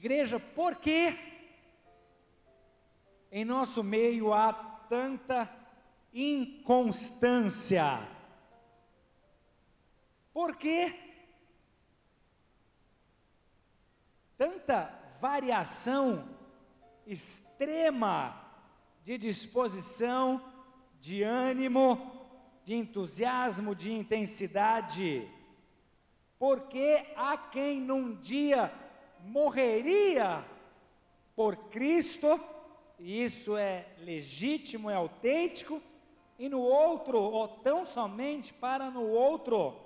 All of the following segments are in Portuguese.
Igreja, por que em nosso meio há tanta inconstância? Por que tanta variação extrema de disposição, de ânimo, de entusiasmo, de intensidade? Porque há quem num dia morreria por Cristo, e isso é legítimo, é autêntico, e no outro, ou tão somente para no outro,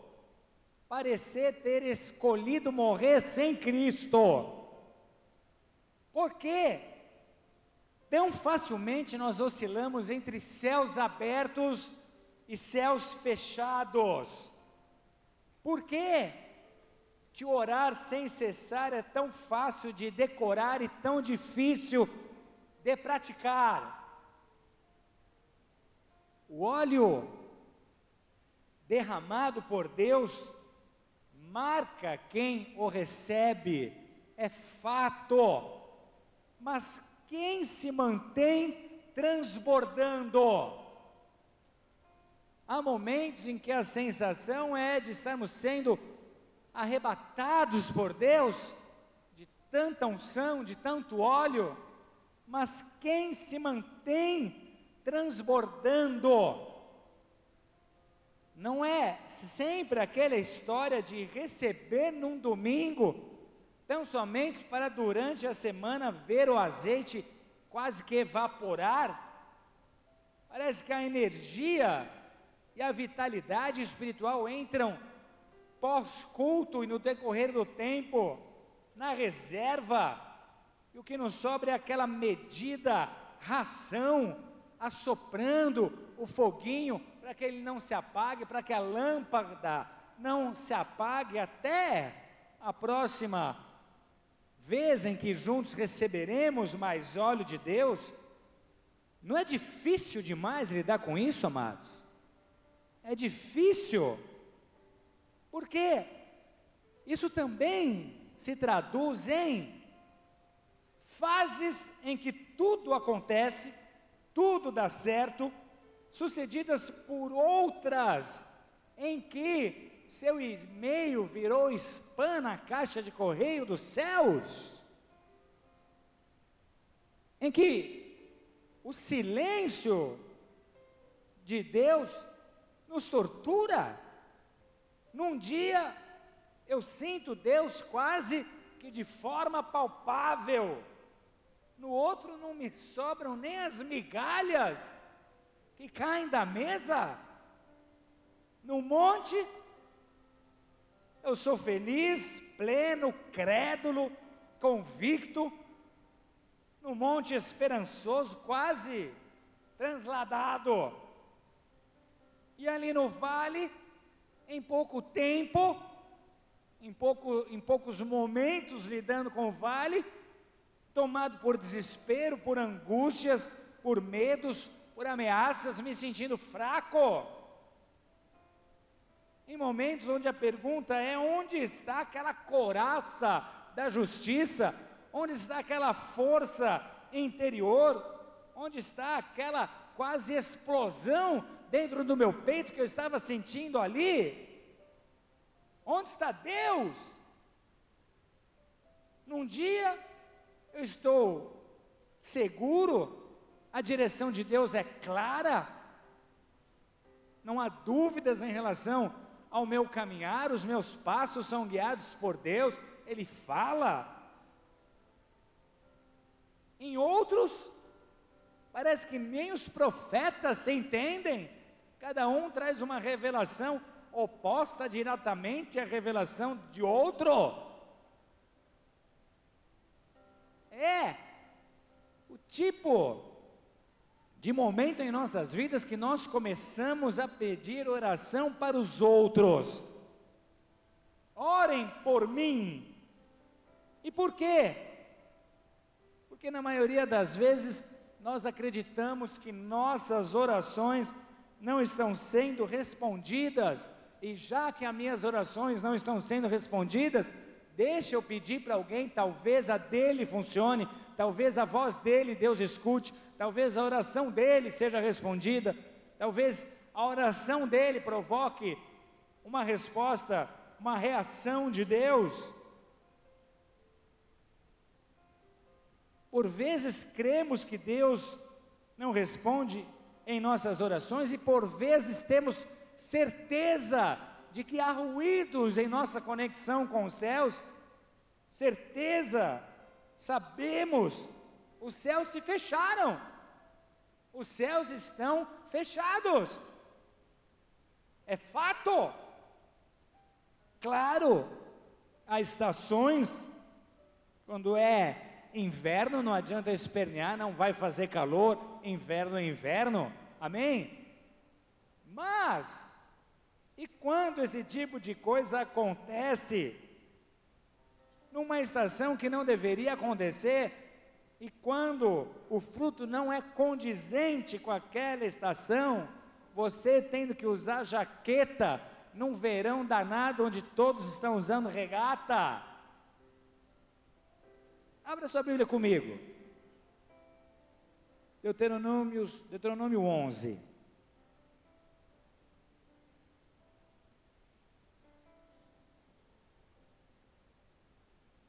parecer ter escolhido morrer sem Cristo. Por quê? Tão facilmente nós oscilamos entre céus abertos e céus fechados. Por quê que orar sem cessar é tão fácil de decorar e tão difícil de praticar? O óleo derramado por Deus marca quem o recebe, é fato, mas quem se mantém transbordando? Há momentos em que a sensação é de estarmos sendo arrebatados por Deus, de tanta unção, de tanto óleo, mas quem se mantém transbordando? Não é sempre aquela história de receber num domingo, tão somente para durante a semana ver o azeite quase que evaporar. Parece que a energia e a vitalidade espiritual entram pós-culto e no decorrer do tempo, na reserva, e o que nos sobra é aquela medida ração, assoprando o foguinho, para que ele não se apague, para que a lâmpada não se apague, até a próxima vez em que juntos receberemos mais óleo de Deus. Não é difícil demais lidar com isso, amados? É difícil, porque isso também se traduz em fases em que tudo acontece, tudo dá certo, sucedidas por outras em que seu e-mail virou spam na caixa de correio dos céus, em que o silêncio de Deus nos tortura. Num dia eu sinto Deus quase que de forma palpável, no outro não me sobram nem as migalhas que caem da mesa. No monte eu sou feliz, pleno, crédulo, convicto, no monte esperançoso, quase transladado, e ali no vale, em pouco tempo, em poucos momentos lidando com o vale, tomado por desespero, por angústias, por medos, por ameaças, me sentindo fraco. Em momentos onde a pergunta é: onde está aquela couraça da justiça? Onde está aquela força interior? Onde está aquela quase explosão dentro do meu peito que eu estava sentindo ali? Onde está Deus? Num dia eu estou seguro, a direção de Deus é clara, não há dúvidas em relação ao meu caminhar, os meus passos são guiados por Deus, Ele fala. Em outros, parece que nem os profetas se entendem, cada um traz uma revelação oposta diretamente à revelação de outro. É o tipo de momento em nossas vidas que nós começamos a pedir oração para os outros. Orem por mim. E por quê? Porque na maioria das vezes nós acreditamos que nossas orações não estão sendo respondidas, e já que as minhas orações não estão sendo respondidas, deixa eu pedir para alguém, talvez a dele funcione, talvez a voz dele Deus escute, talvez a oração dele seja respondida, talvez a oração dele provoque uma resposta, uma reação de Deus. Por vezes cremos que Deus não responde em nossas orações e por vezes temos certeza de que há ruídos em nossa conexão com os céus, certeza, sabemos, os céus se fecharam, os céus estão fechados, é fato. Claro, há estações, quando é inverno não adianta espernear, não vai fazer calor, inverno é inverno, amém? Mas, e quando esse tipo de coisa acontece, numa estação que não deveria acontecer, e quando o fruto não é condizente com aquela estação, você tendo que usar jaqueta, num verão danado, onde todos estão usando regata. Abra sua Bíblia comigo, Deuteronômio 11,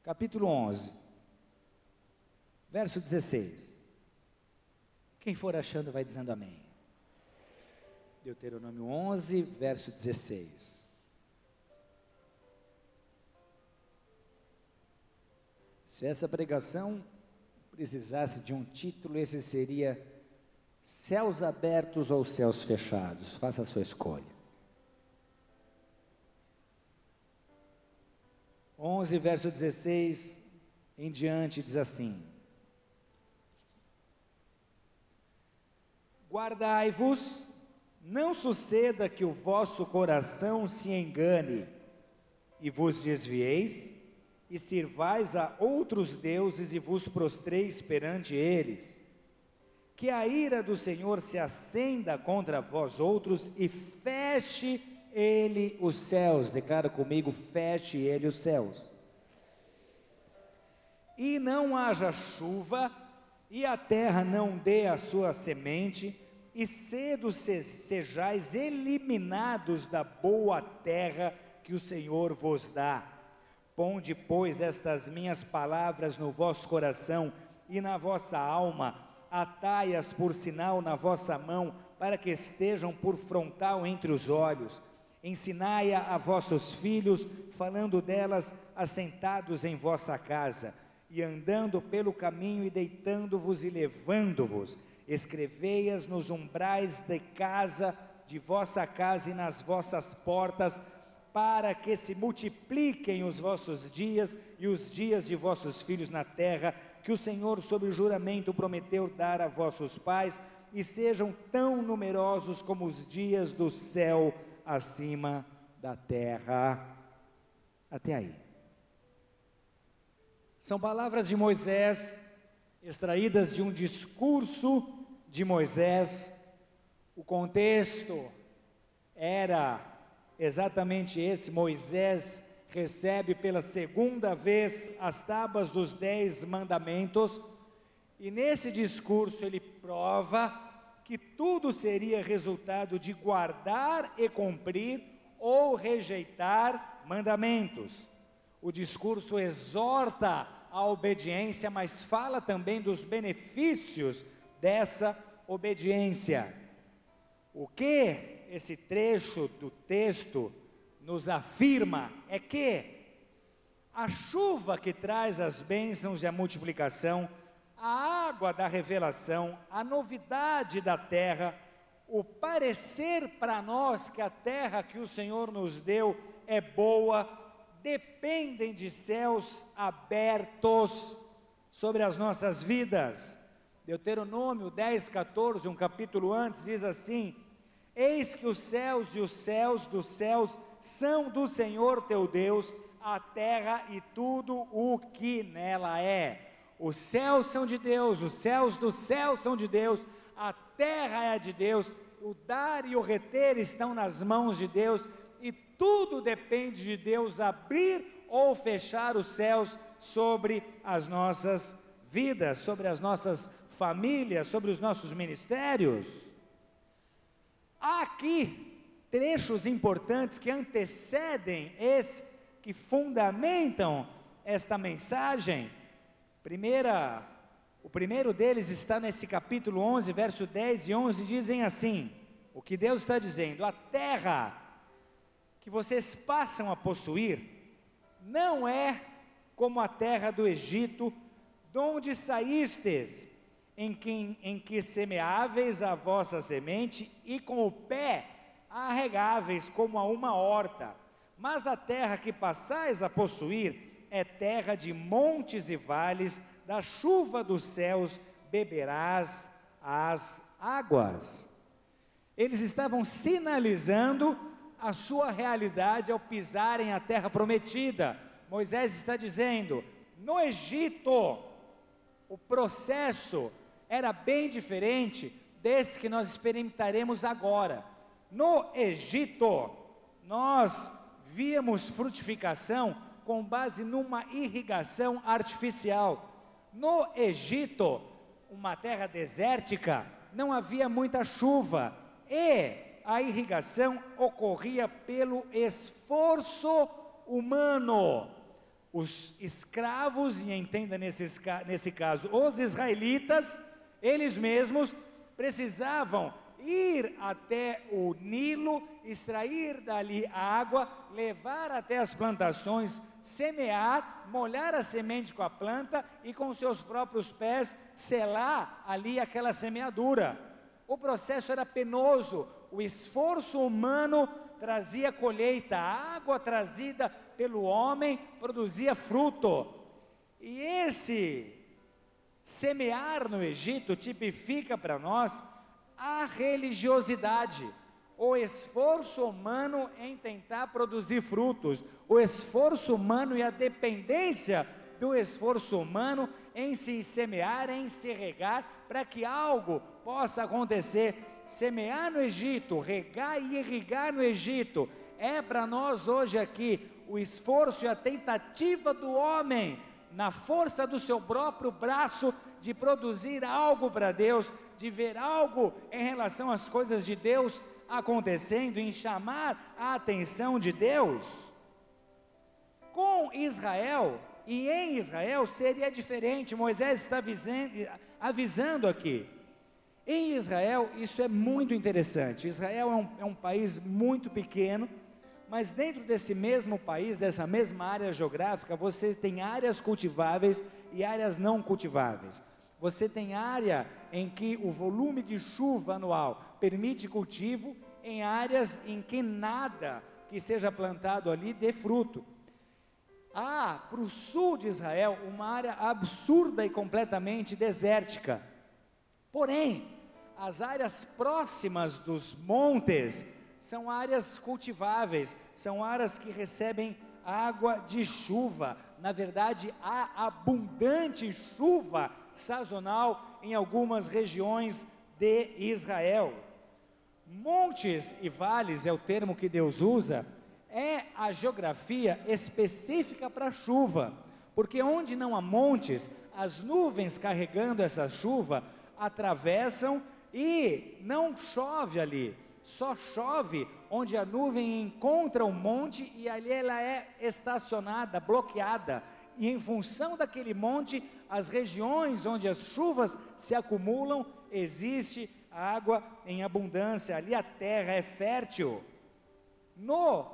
capítulo 11, verso 16, quem for achando vai dizendo amém. Deuteronômio 11, verso 16, se essa pregação precisasse de um título, esse seria Céus Abertos ou Céus Fechados, faça a sua escolha. 11, verso 16 em diante diz assim: guardai-vos, não suceda que o vosso coração se engane e vos desvieis e sirvais a outros deuses e vos prostreis perante eles, que a ira do Senhor se acenda contra vós outros e feche ele os céus. Declara comigo: feche ele os céus, e não haja chuva, e a terra não dê a sua semente, e cedo sejais eliminados da boa terra que o Senhor vos dá. Ponde, pois, estas minhas palavras no vosso coração e na vossa alma, atai-as por sinal na vossa mão, para que estejam por frontal entre os olhos. Ensinai-a a vossos filhos, falando delas assentados em vossa casa, e andando pelo caminho e deitando-vos e levando-vos. Escrevei-as nos umbrais de vossa casa e nas vossas portas, para que se multipliquem os vossos dias e os dias de vossos filhos na terra, que o Senhor sob juramento prometeu dar a vossos pais, e sejam tão numerosos como os dias do céu acima da terra. Até aí. São palavras de Moisés, extraídas de um discurso de Moisés. O contexto era exatamente esse: Moisés recebe pela segunda vez as tábuas dos 10 mandamentos, e nesse discurso ele prova que tudo seria resultado de guardar e cumprir ou rejeitar mandamentos. O discurso exorta a obediência, mas fala também dos benefícios dessa obediência. O que esse trecho do texto nos afirma é que a chuva que traz as bênçãos e a multiplicação, a água da revelação, a novidade da terra, o parecer para nós que a terra que o Senhor nos deu é boa, dependem de céus abertos sobre as nossas vidas. Deuteronômio 10:14, um capítulo antes, diz assim: eis que os céus e os céus dos céus são do Senhor teu Deus, a terra e tudo o que nela é. Os céus são de Deus, os céus dos céus são de Deus, a terra é de Deus, o dar e o reter estão nas mãos de Deus, e tudo depende de Deus abrir ou fechar os céus sobre as nossas vidas, sobre as nossas famílias, sobre os nossos ministérios. Há aqui trechos importantes que antecedem que fundamentam esta mensagem. O primeiro deles está nesse capítulo 11, verso 10 e 11, dizem assim, o que Deus está dizendo: a terra que vocês passam a possuir não é como a terra do Egito, de onde saístes, em que semeáveis a vossa semente, e com o pé a regáveis como a uma horta. Mas a terra que passais a possuir é terra de montes e vales, da chuva dos céus beberás as águas. Eles estavam sinalizando a sua realidade ao pisarem a terra prometida. Moisés está dizendo: no Egito, o processo era bem diferente desse que nós experimentaremos agora. No Egito, nós víamos frutificação com base numa irrigação artificial. No Egito, uma terra desértica, não havia muita chuva e a irrigação ocorria pelo esforço humano. Os escravos, e entenda nesse caso, os israelitas, eles mesmos precisavam ir até o Nilo, extrair dali a água, levar até as plantações, semear, molhar a semente com a planta e com seus próprios pés selar ali aquela semeadura. O processo era penoso, o esforço humano trazia colheita, a água trazida pelo homem produzia fruto. E esse semear no Egito tipifica para nós a religiosidade, o esforço humano em tentar produzir frutos, o esforço humano e a dependência do esforço humano em se semear, em se regar, para que algo possa acontecer. Semear no Egito, regar e irrigar no Egito, é para nós hoje aqui o esforço e a tentativa do homem, na força do seu próprio braço, de produzir algo para Deus, de ver algo em relação às coisas de Deus acontecendo, em chamar a atenção de Deus. Com Israel e em Israel seria diferente. Moisés está avisando aqui. Em Israel, isso é muito interessante. Israel é um país muito pequeno, mas dentro desse mesmo país, dessa mesma área geográfica, você tem áreas cultiváveis e áreas não cultiváveis. Você tem área em que o volume de chuva anual permite cultivo, em áreas em que nada que seja plantado ali dê fruto. Há, para o sul de Israel, uma área absurda e completamente desértica. Porém, as áreas próximas dos montes são áreas cultiváveis, são áreas que recebem água de chuva. Na verdade, há abundante chuva sazonal em algumas regiões de Israel. Montes e vales é o termo que Deus usa, é a geografia específica para a chuva, porque onde não há montes, as nuvens carregando essa chuva atravessam e não chove ali, só chove onde a nuvem encontra um monte e ali ela é estacionada, bloqueada, e em função daquele monte, as regiões onde as chuvas se acumulam, existe água em abundância, ali a terra é fértil. No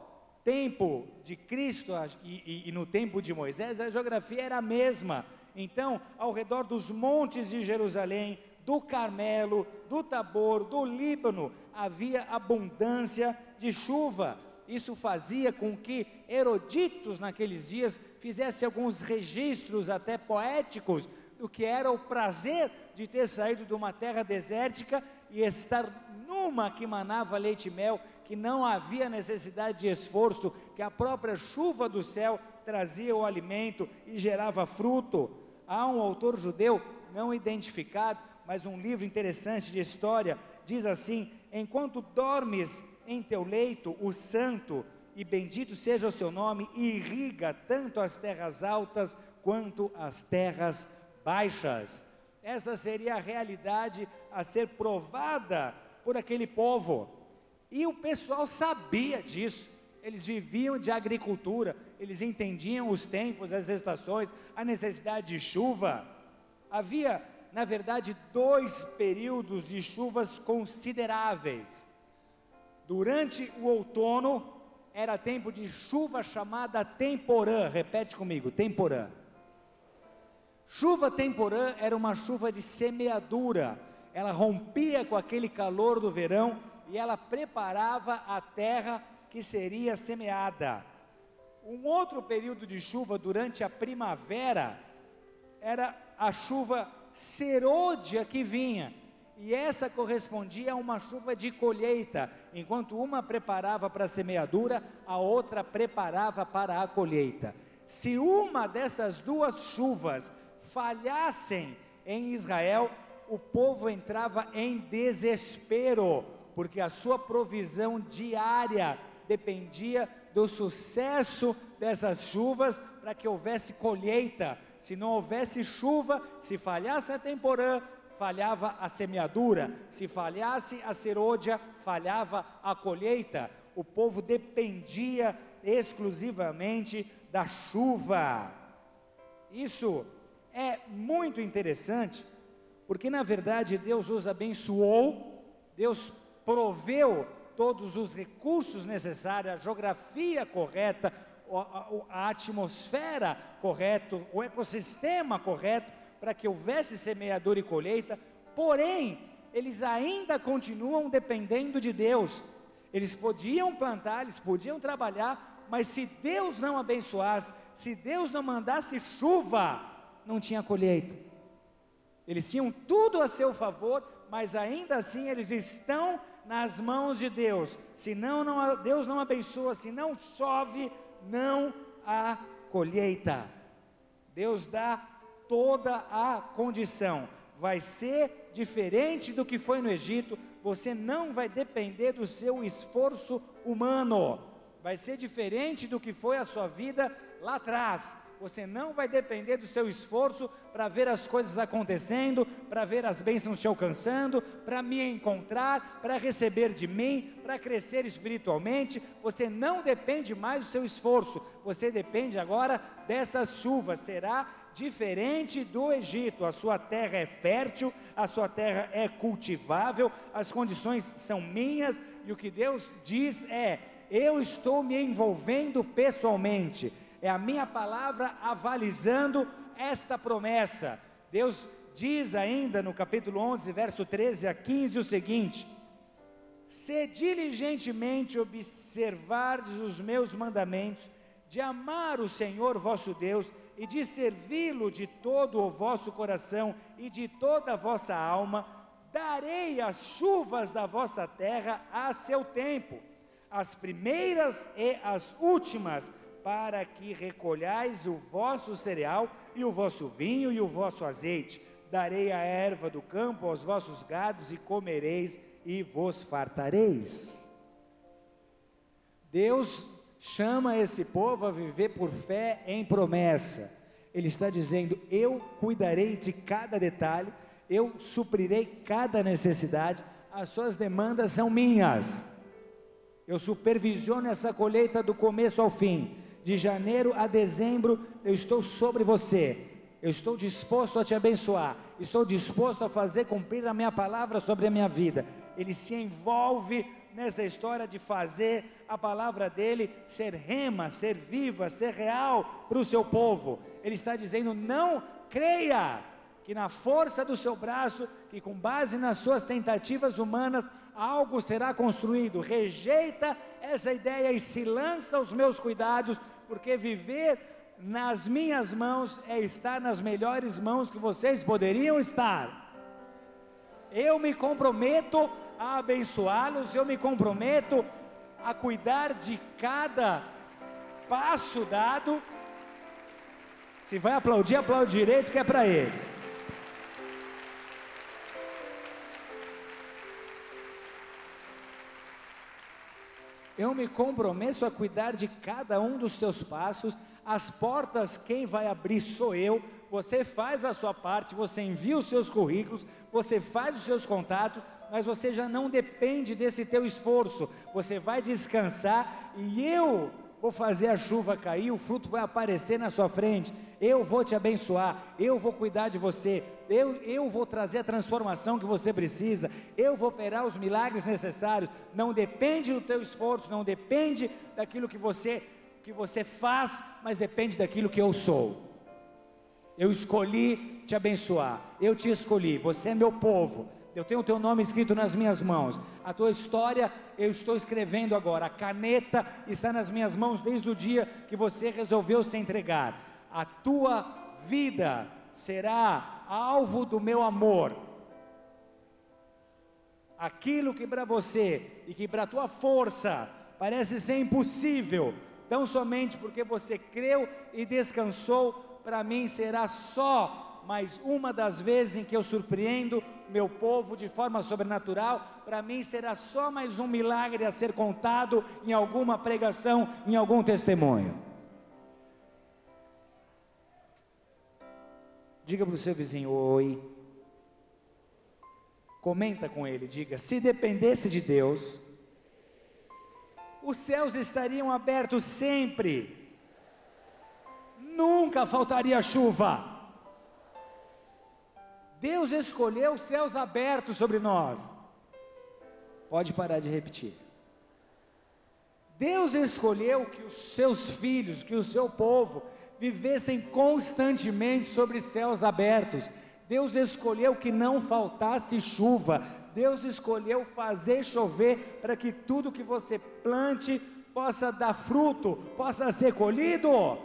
tempo de Cristo e no tempo de Moisés, a geografia era a mesma. Então, ao redor dos montes de Jerusalém, do Carmelo, do Tabor, do Líbano, havia abundância de chuva. Isso fazia com que eruditos naqueles dias fizessem alguns registros até poéticos do que era o prazer de ter saído de uma terra desértica e estar numa que manava leite e mel, que não havia necessidade de esforço, que a própria chuva do céu trazia o alimento e gerava fruto. Há um autor judeu não identificado, mas um livro interessante de história, diz assim: enquanto dormes em teu leito, o santo e bendito seja o seu nome, e irriga tanto as terras altas quanto as terras baixas. Essa seria a realidade a ser provada por aquele povo, e o pessoal sabia disso. Eles viviam de agricultura, eles entendiam os tempos, as estações, a necessidade de chuva. Havia, na verdade, 2 períodos de chuvas consideráveis. Durante o outono, era tempo de chuva chamada temporã. Repete comigo, temporã. Chuva temporã era uma chuva de semeadura. Ela rompia com aquele calor do verão e ela preparava a terra que seria semeada. Um outro período de chuva durante a primavera era a chuva serôdia que vinha, e essa correspondia a uma chuva de colheita. Enquanto uma preparava para a semeadura, a outra preparava para a colheita. Se uma dessas 2 chuvas falhassem em Israel, o povo entrava em desespero, porque a sua provisão diária dependia do sucesso dessas chuvas para que houvesse colheita. Se não houvesse chuva, se falhasse a temporã, falhava a semeadura. Se falhasse a serôdia, falhava a colheita. O povo dependia exclusivamente da chuva. Isso é muito interessante, porque na verdade Deus os abençoou, Deus proveu todos os recursos necessários, a geografia correta, a atmosfera correta, o ecossistema correto, para que houvesse semeadura e colheita. Porém, eles ainda continuam dependendo de Deus. Eles podiam plantar, eles podiam trabalhar, mas se Deus não abençoasse, se Deus não mandasse chuva, não tinha colheita. Eles tinham tudo a seu favor, mas ainda assim eles estão nas mãos de Deus. Se Deus não abençoa, se não chove, não há colheita. Deus dá toda a condição. Vai ser diferente do que foi no Egito. Você não vai depender do seu esforço humano. Vai ser diferente do que foi a sua vida lá atrás. Você não vai depender do seu esforço para ver as coisas acontecendo, para ver as bênçãos te alcançando, para me encontrar, para receber de mim, para crescer espiritualmente. Você não depende mais do seu esforço, você depende agora dessas chuvas. Será diferente do Egito. A sua terra é fértil, a sua terra é cultivável, as condições são minhas, e o que Deus diz é: eu estou me envolvendo pessoalmente. É a minha palavra avalizando esta promessa. Deus diz ainda no capítulo 11, verso 13 a 15 o seguinte: se diligentemente observardes os meus mandamentos, de amar o Senhor vosso Deus, e de servi-lo de todo o vosso coração e de toda a vossa alma, darei as chuvas da vossa terra a seu tempo, as primeiras e as últimas, para que recolhais o vosso cereal, e o vosso vinho, e o vosso azeite. Darei a erva do campo aos vossos gados, e comereis, e vos fartareis. Deus chama esse povo a viver por fé em promessa. Ele está dizendo: eu cuidarei de cada detalhe, eu suprirei cada necessidade, as suas demandas são minhas. Eu supervisiono essa colheita do começo ao fim. De janeiro a dezembro, eu estou sobre você. Eu estou disposto a te abençoar. Estou disposto a fazer cumprir a minha palavra sobre a minha vida. Ele se envolve nessa história de fazer a palavra dele ser rema, ser viva, ser real para o seu povo. Ele está dizendo: não creia que na força do seu braço, que com base nas suas tentativas humanas, algo será construído. Rejeita essa ideia e se lança aos meus cuidados, porque viver nas minhas mãos é estar nas melhores mãos que vocês poderiam estar. Eu me comprometo a abençoá-los, eu me comprometo a cuidar de cada passo dado. Se vai aplaudir, aplaude direito, que é para ele. Eu me comprometo a cuidar de cada um dos seus passos. As portas, quem vai abrir sou eu. Você faz a sua parte, você envia os seus currículos, você faz os seus contatos, mas você já não depende desse teu esforço. Você vai descansar e eu vou fazer a chuva cair, o fruto vai aparecer na sua frente. Eu vou te abençoar, eu vou cuidar de você, eu vou trazer a transformação que você precisa, eu vou operar os milagres necessários. Não depende do teu esforço, não depende daquilo que você faz, mas depende daquilo que eu sou. Eu escolhi te abençoar, eu te escolhi, você é meu povo, eu tenho o teu nome escrito nas minhas mãos, a tua história eu estou escrevendo agora, a caneta está nas minhas mãos desde o dia que você resolveu se entregar. A tua vida será alvo do meu amor. Aquilo que para você e que para a tua força parece ser impossível, tão somente porque você creu e descansou, para mim será só mais uma das vezes em que eu surpreendo meu povo de forma sobrenatural. Para mim será só mais um milagre a ser contado em alguma pregação, em algum testemunho. Diga para o seu vizinho, oi. Comenta com ele, diga, se dependesse de Deus, os céus estariam abertos sempre. Nunca faltaria chuva. Deus escolheu os céus abertos sobre nós. Pode parar de repetir. Deus escolheu que os seus filhos, que o seu povo vivessem constantemente sobre céus abertos. Deus escolheu que não faltasse chuva. Deus escolheu fazer chover para que tudo que você plante possa dar fruto, possa ser colhido.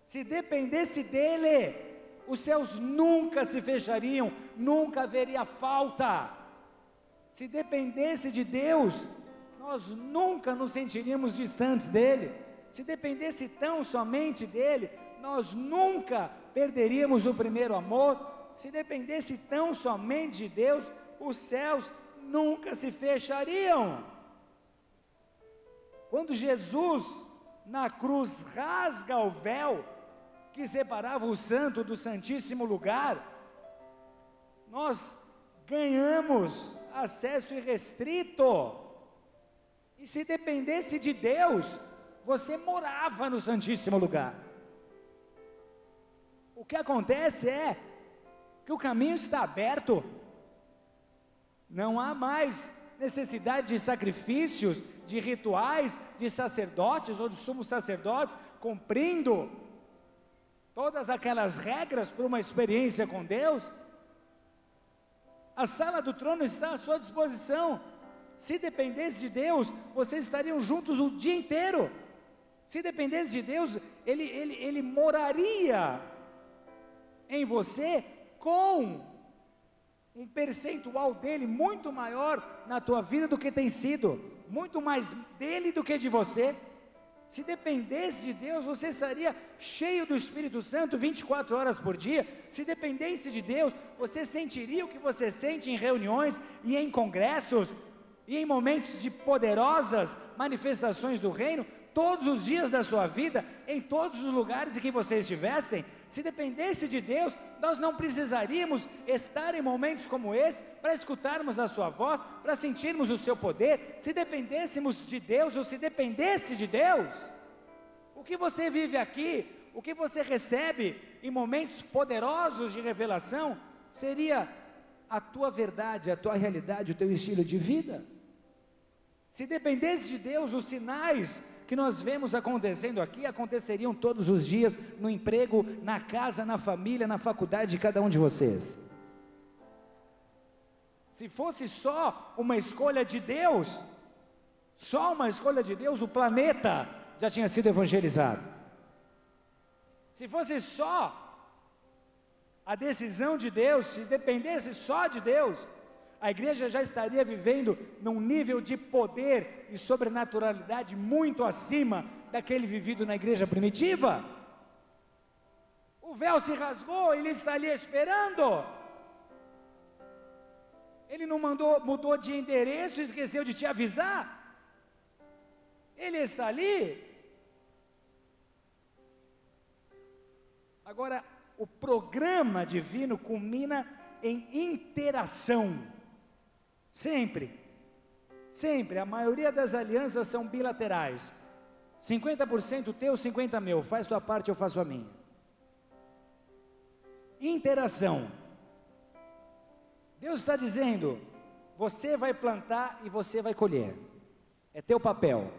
Se dependesse dele, os céus nunca se fechariam, nunca haveria falta. Se dependesse de Deus, nós nunca nos sentiríamos distantes dele. Se dependesse tão somente dele, nós nunca perderíamos o primeiro amor. Se dependesse tão somente de Deus, os céus nunca se fechariam. Quando Jesus na cruz rasga o véu que separava o santo do santíssimo lugar, nós ganhamos acesso irrestrito. E se dependesse de Deus, você morava no santíssimo lugar. O que acontece é que o caminho está aberto, não há mais necessidade de sacrifícios, de rituais, de sacerdotes ou de sumos sacerdotes cumprindo todas aquelas regras para uma experiência com Deus. A sala do trono está à sua disposição. Se dependesse de Deus, vocês estariam juntos o dia inteiro. Se dependesse de Deus, Ele moraria em você com um percentual dele muito maior na tua vida do que tem sido, muito mais dele do que de você. Se dependesse de Deus, você estaria cheio do Espírito Santo 24 horas por dia. Se dependesse de Deus, você sentiria o que você sente em reuniões e em congressos e em momentos de poderosas manifestações do reino, todos os dias da sua vida, em todos os lugares em que vocês estivessem. Se dependesse de Deus, nós não precisaríamos estar em momentos como esse para escutarmos a sua voz, para sentirmos o seu poder. Se dependêssemos de Deus, ou se dependesse de Deus, o que você vive aqui, o que você recebe em momentos poderosos de revelação, seria a tua verdade, a tua realidade, o teu estilo de vida. Se dependesse de Deus, os sinais que nós vemos acontecendo aqui, aconteceriam todos os dias, no emprego, na casa, na família, na faculdade de cada um de vocês. Se fosse só uma escolha de Deus, só uma escolha de Deus, o planeta já tinha sido evangelizado. Se fosse só a decisão de Deus, se dependesse só de Deus, a igreja já estaria vivendo num nível de poder e sobrenaturalidade muito acima daquele vivido na igreja primitiva. O véu se rasgou, ele está ali esperando. Ele não mudou de endereço e esqueceu de te avisar. Ele está ali. Agora, o programa divino culmina em interação. Sempre. Sempre. A maioria das alianças são bilaterais. 50% teu, 50% meu. Faz tua parte, eu faço a minha. Interação. Deus está dizendo: você vai plantar e você vai colher. É teu papel.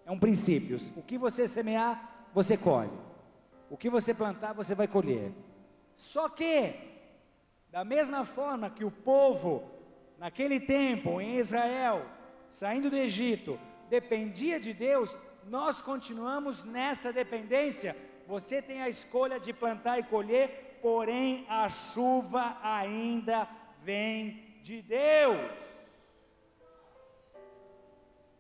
É um princípio. O que você semear, você colhe. O que você plantar, você vai colher. Só que, da mesma forma que o povo, naquele tempo, em Israel, saindo do Egito, dependia de Deus, nós continuamos nessa dependência. Você tem a escolha de plantar e colher, porém a chuva ainda vem de Deus.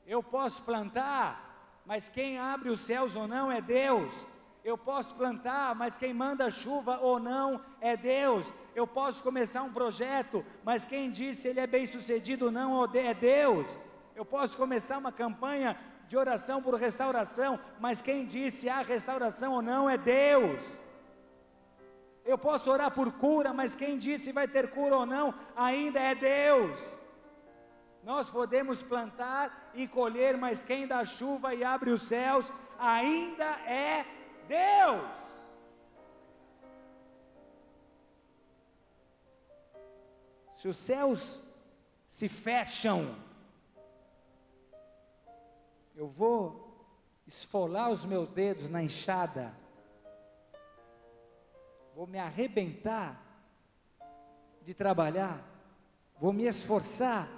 Eu posso plantar, mas quem abre os céus ou não é Deus. Eu posso plantar, mas quem manda chuva ou não é Deus. Eu posso começar um projeto, mas quem diz se ele é bem sucedido ou não é Deus. Eu posso começar uma campanha de oração por restauração, mas quem diz se há restauração ou não é Deus. Eu posso orar por cura, mas quem diz se vai ter cura ou não ainda é Deus. Nós podemos plantar e colher, mas quem dá chuva e abre os céus ainda é Deus. Se os céus se fecham, eu vou esfolar os meus dedos na enxada, vou me arrebentar de trabalhar, vou me esforçar,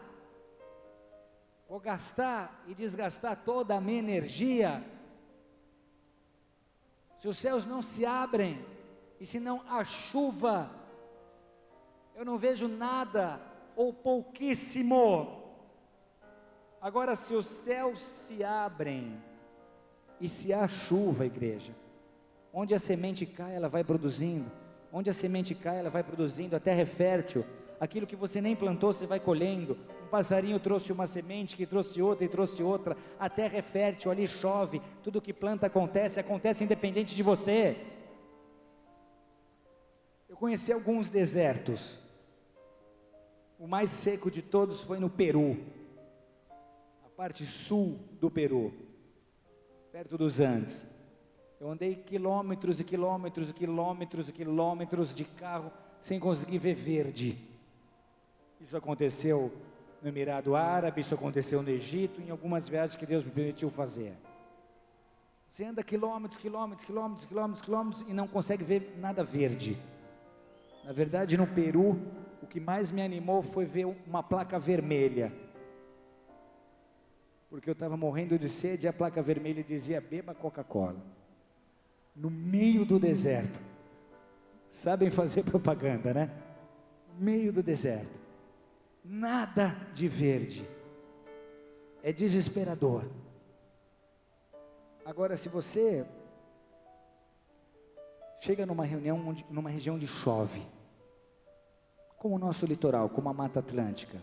vou gastar e desgastar toda a minha energia. Se os céus não se abrem, e se não há chuva, eu não vejo nada, ou pouquíssimo. Agora, se os céus se abrem, e se há chuva, igreja, onde a semente cai, ela vai produzindo, onde a semente cai, ela vai produzindo, a terra é fértil, aquilo que você nem plantou, você vai colhendo. Um passarinho trouxe uma semente, que trouxe outra e trouxe outra, a terra é fértil, ali chove, tudo que planta acontece independente de você. Eu conheci alguns desertos, o mais seco de todos foi no Peru, a parte sul do Peru, perto dos Andes. Eu andei quilômetros e quilômetros e quilômetros e quilômetros de carro, sem conseguir ver verde. Isso aconteceu no Emirado Árabe, isso aconteceu no Egito, em algumas viagens que Deus me permitiu fazer. Você anda quilômetros, quilômetros, quilômetros, quilômetros, quilômetros e não consegue ver nada verde. Na verdade, no Peru, o que mais me animou foi ver uma placa vermelha, porque eu estava morrendo de sede e a placa vermelha dizia: beba Coca-Cola, no meio do deserto. Sabem fazer propaganda, né? No meio do deserto, nada de verde, é desesperador. Agora, se você chega numa reunião, numa região onde chove, como o nosso litoral, como a Mata Atlântica,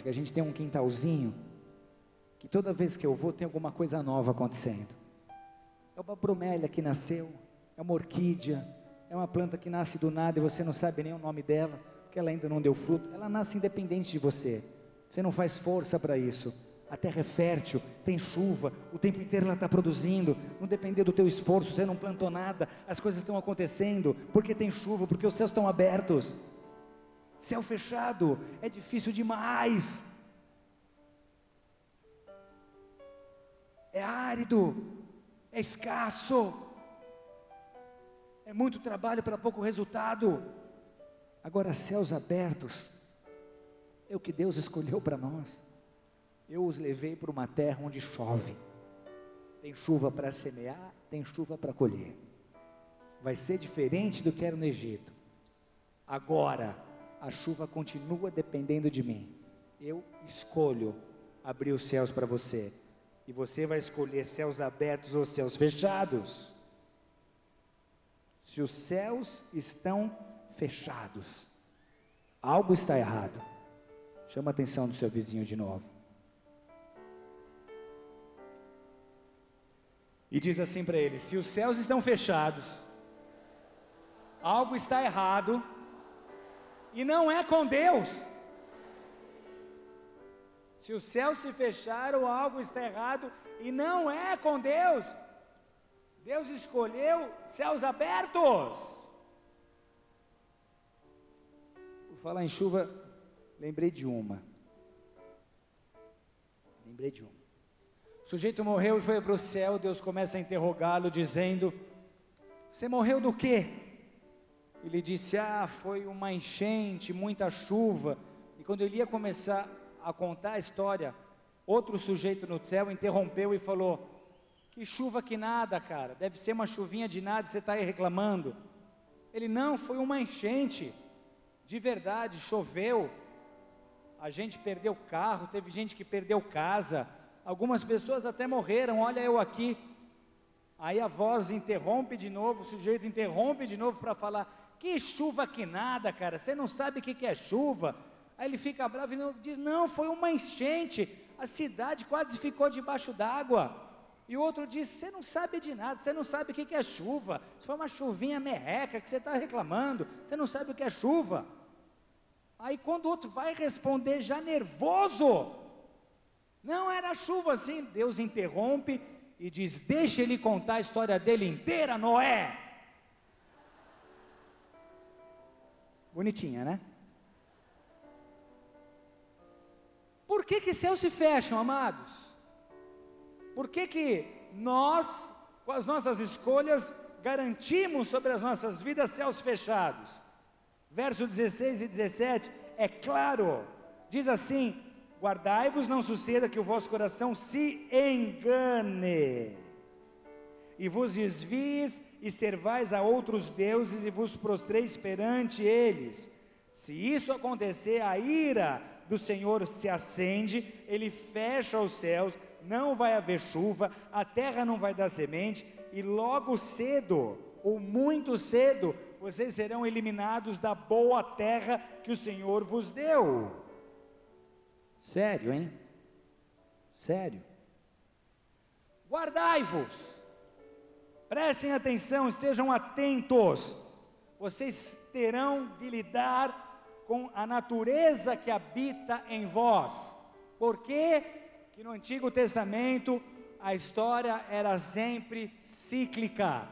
a gente tem um quintalzinho, que toda vez que eu vou tem alguma coisa nova acontecendo. É uma bromélia que nasceu, é uma orquídea, é uma planta que nasce do nada e você não sabe nem o nome dela, porque ela ainda não deu fruto, ela nasce independente de você não faz força para isso. A terra é fértil, tem chuva, o tempo inteiro ela está produzindo, não depender do teu esforço, você não plantou nada, as coisas estão acontecendo, porque tem chuva, porque os céus estão abertos. Céu fechado é difícil demais, é árido, é escasso, é muito trabalho para pouco resultado. Agora, céus abertos é o que Deus escolheu para nós. Eu os levei para uma terra onde chove, tem chuva para semear, tem chuva para colher. Vai ser diferente do que era no Egito. Agora, a chuva continua dependendo de mim. Eu escolho abrir os céus para você, e você vai escolher céus abertos ou céus fechados. Se os céus estão fechados, algo está errado. Chama a atenção do seu vizinho de novo. e diz assim para ele: se os céus estão fechados, algo está errado, e não é com Deus. Se os céus se fecharam, algo está errado, e não é com Deus. Deus escolheu céus abertos. Por falar em chuva, lembrei de uma. O sujeito morreu e foi para o céu. Deus começa a interrogá-lo, dizendo: você morreu do quê? Ele disse: foi uma enchente, muita chuva. E quando ele ia começar a contar a história, outro sujeito no céu interrompeu e falou: que chuva que nada, cara, deve ser uma chuvinha de nada, você está aí reclamando. Ele: não, foi uma enchente, de verdade, choveu, a gente perdeu carro, teve gente que perdeu casa, algumas pessoas até morreram, olha eu aqui. Aí a voz interrompe de novo, o sujeito interrompe de novo para falar: que chuva que nada, cara, você não sabe o que é chuva. Aí ele fica bravo e diz: não, foi uma enchente, a cidade quase ficou debaixo d'água. E o outro diz: você não sabe de nada, você não sabe o que é chuva, isso foi uma chuvinha merreca que você está reclamando, você não sabe o que é chuva. Aí quando o outro vai responder já nervoso, não era chuva assim, Deus interrompe e diz: deixa ele contar a história dele inteira, Noé. Bonitinha, né? Por que céus se fecham, amados? Por que nós, com as nossas escolhas, garantimos sobre as nossas vidas céus fechados? Verso 16 e 17, é claro, diz assim: guardai-vos, não suceda que o vosso coração se engane, e vos desvies e servais a outros deuses, e vos prostreis perante eles. Se isso acontecer, a ira do Senhor se acende, Ele fecha os céus, não vai haver chuva, a terra não vai dar semente, e logo cedo, ou muito cedo, vocês serão eliminados da boa terra que o Senhor vos deu. Sério, hein? Sério. Guardai-vos, prestem atenção, estejam atentos, vocês terão de lidar com a natureza que habita em vós. Por quê? Que no Antigo Testamento a história era sempre cíclica.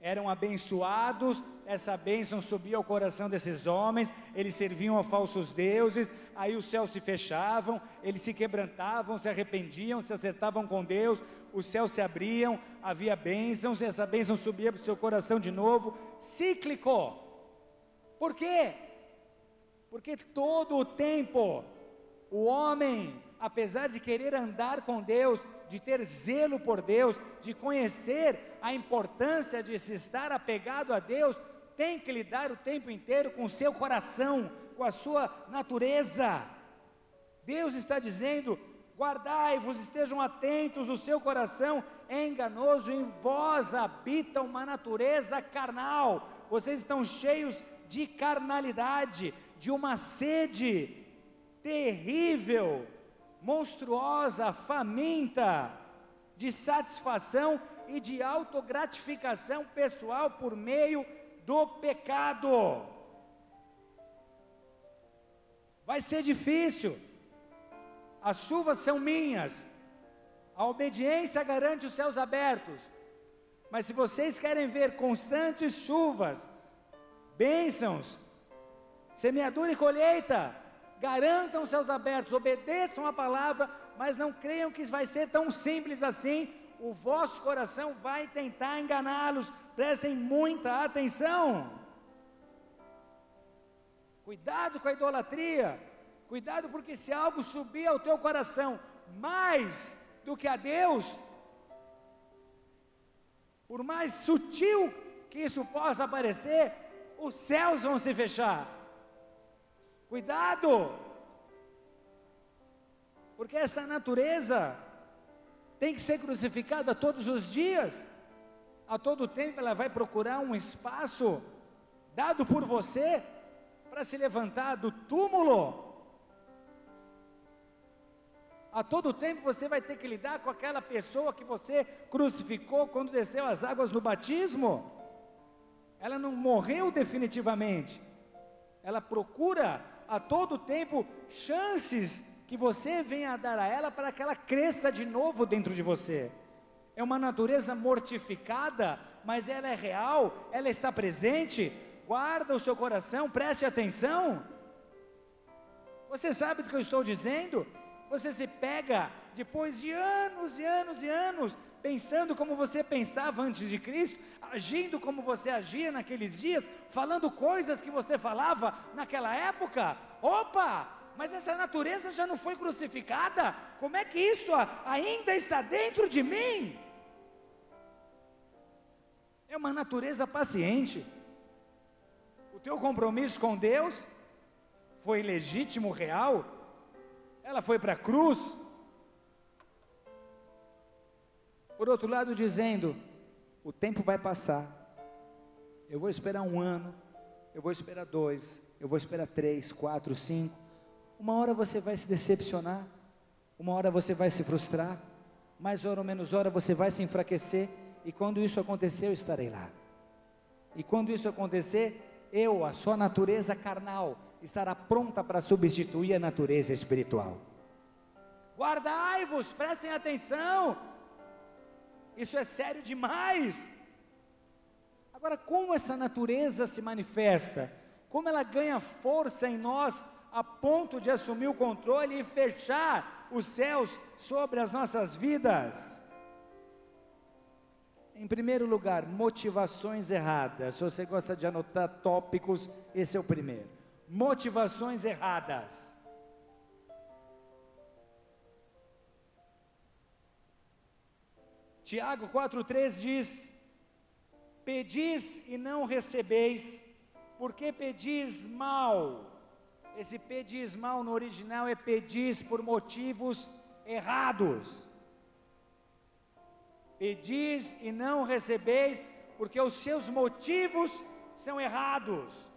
Eram abençoados, essa bênção subia ao coração desses homens, eles serviam a falsos deuses, aí os céus se fechavam, eles se quebrantavam, se arrependiam, se acertavam com Deus, os céus se abriam, havia bênçãos, e essa bênção subia para o seu coração de novo, cíclico. Por quê? Porque todo o tempo, o homem, apesar de querer andar com Deus, de ter zelo por Deus, de conhecer a importância de se estar apegado a Deus, tem que lidar o tempo inteiro com o seu coração, com a sua natureza. Deus está dizendo: guardai-vos, estejam atentos, o seu coração é enganoso, em vós habita uma natureza carnal, vocês estão cheios de carnalidade, de uma sede terrível, monstruosa, faminta, de satisfação e de autogratificação pessoal por meio do pecado. Vai ser difícil, as chuvas são minhas, a obediência garante os céus abertos, mas se vocês querem ver constantes chuvas, bênçãos, semeadura e colheita, garantam os céus abertos, obedeçam a palavra, mas não creiam que vai ser tão simples assim. O vosso coração vai tentar enganá-los, prestem muita atenção. Cuidado com a idolatria, cuidado, porque se algo subir ao teu coração mais do que a Deus, por mais sutil que isso possa parecer, os céus vão se fechar. Cuidado, porque essa natureza tem que ser crucificada todos os dias, a todo tempo ela vai procurar um espaço dado por você para se levantar do túmulo. A todo tempo você vai ter que lidar com aquela pessoa que você crucificou quando desceu as águas no batismo. Ela não morreu definitivamente. Ela procura a todo tempo chances que você venha a dar a ela para que ela cresça de novo dentro de você. É uma natureza mortificada, mas ela é real, ela está presente. Guarda o seu coração, preste atenção. Você sabe do que eu estou dizendo? Você se pega depois de anos e anos e anos, pensando como você pensava antes de Cristo, agindo como você agia naqueles dias, falando coisas que você falava naquela época. Opa! Mas essa natureza já não foi crucificada? Como é que isso ainda está dentro de mim? É uma natureza paciente. O teu compromisso com Deus foi legítimo, real? Ela foi para a cruz? Por outro lado, dizendo, o tempo vai passar, eu vou esperar 1 ano, eu vou esperar 2, eu vou esperar 3, 4, 5, uma hora você vai se decepcionar, uma hora você vai se frustrar, mais hora ou menos hora você vai se enfraquecer, e quando isso acontecer eu estarei lá, e quando isso acontecer, a sua natureza carnal, estará pronta para substituir a natureza espiritual. Guardai-vos, prestem atenção, isso é sério demais. Agora, como essa natureza se manifesta? Como ela ganha força em nós, a ponto de assumir o controle e fechar os céus sobre as nossas vidas? Em primeiro lugar, motivações erradas. Se você gosta de anotar tópicos, esse é o primeiro. Motivações erradas. Tiago 4,3 diz: pedis e não recebeis, porque pedis mal. Esse pedis mal no original é pedis por motivos errados. Pedis e não recebeis, porque os seus motivos são errados.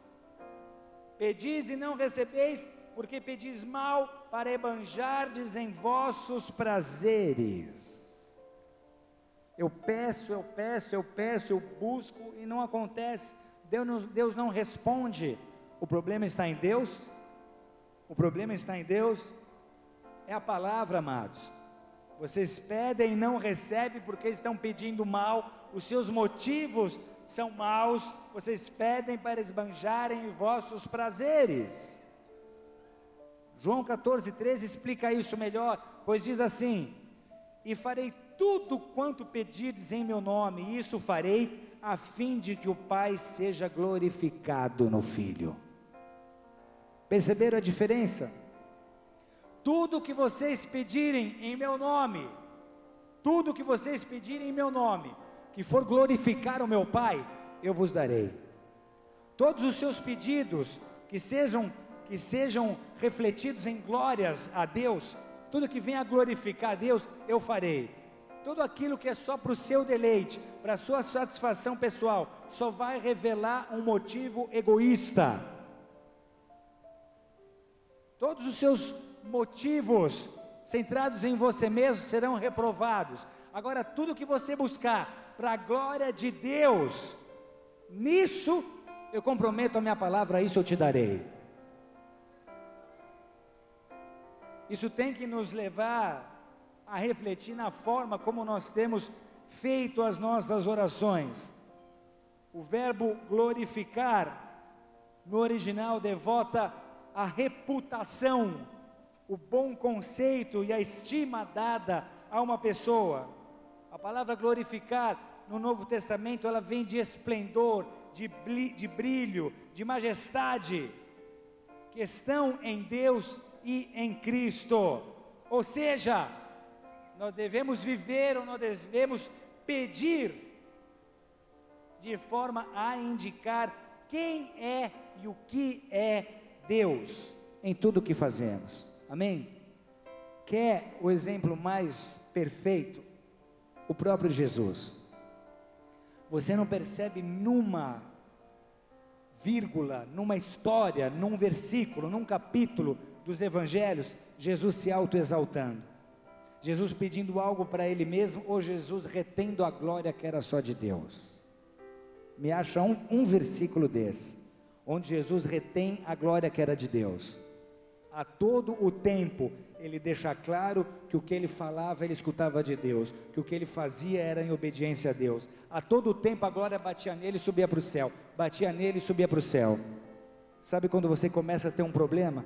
Pedis e não recebeis, porque pedis mal para esbanjardes em vossos prazeres. Eu peço, eu busco e não acontece. Deus não responde. O problema está em Deus? O problema está em Deus? É a palavra, amados. Vocês pedem e não recebem porque estão pedindo mal, os seus motivos são maus, vocês pedem para esbanjarem os vossos prazeres. João 14,13 explica isso melhor, pois diz assim: e farei tudo quanto pedirdes em meu nome, e isso farei a fim de que o Pai seja glorificado no Filho. Perceberam a diferença? Tudo que vocês pedirem em meu nome, tudo que vocês pedirem em meu nome, que for glorificar o meu Pai, eu vos darei. Todos os seus pedidos, que sejam refletidos em glórias a Deus, tudo que venha a glorificar a Deus, eu farei. Tudo aquilo que é só para o seu deleite, para a sua satisfação pessoal, só vai revelar um motivo egoísta. Todos os seus motivos centrados em você mesmo serão reprovados. Agora, tudo que você buscar para a glória de Deus, nisso eu comprometo a minha palavra, isso eu te darei. Isso tem que nos levar a refletir na forma como nós temos feito as nossas orações. O verbo glorificar, no original, devota a reputação, o bom conceito e a estima dada a uma pessoa. A palavra glorificar, no Novo Testamento, ela vem de esplendor, de brilho, de majestade, que estão em Deus e em Cristo. Ou seja, nós devemos viver ou nós devemos pedir de forma a indicar quem é e o que é Deus em tudo o que fazemos. Amém? Quer o exemplo mais perfeito? O próprio Jesus. Você não percebe numa vírgula, numa história, num versículo, num capítulo dos evangelhos, Jesus se autoexaltando. Jesus pedindo algo para Ele mesmo, ou Jesus retendo a glória que era só de Deus? Me acha um versículo desse, onde Jesus retém a glória que era de Deus. A todo o tempo, Ele deixa claro que o que Ele falava, Ele escutava de Deus, que o que Ele fazia era em obediência a Deus. A todo o tempo a glória batia nele e subia para o céu, batia nele e subia para o céu. Sabe quando você começa a ter um problema?